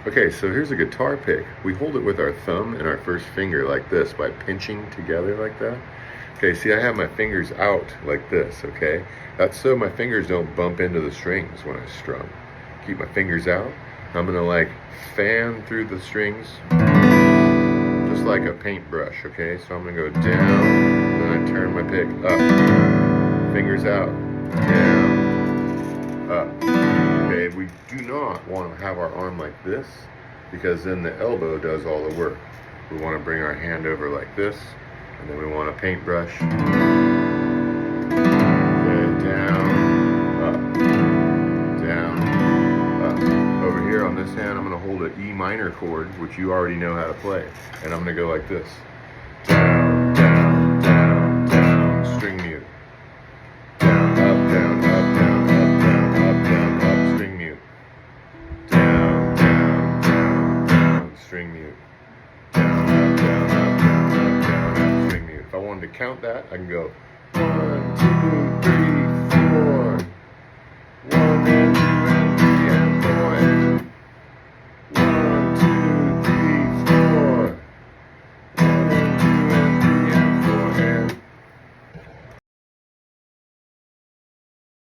Okay, so here's a guitar pick. We hold it with our thumb and our first finger like this by pinching together like that. Okay, see, I have my fingers out like this, okay? That's so my fingers don't bump into the strings when I strum. Keep my fingers out. I'm gonna like fan through the strings just like a paintbrush, okay? So I'm gonna go down, then I turn my pick up. Fingers out, down, up. Okay, we do not want to have our arm like this because then the elbow does all the work. We want to bring our hand over like this, and then we want a paintbrush. And down, up. Over here on this hand, I'm going to hold an E minor chord, which you already know how to play. And I'm going to go like this. Down, down, down, down, string mute. Down, up, down, up, down, up, down, up, down, up, string mute. Down, down, down, down, string mute. Down, up, down, up, down, up, down, up, string mute. If I wanted to count that, I can go 1, 2, 3.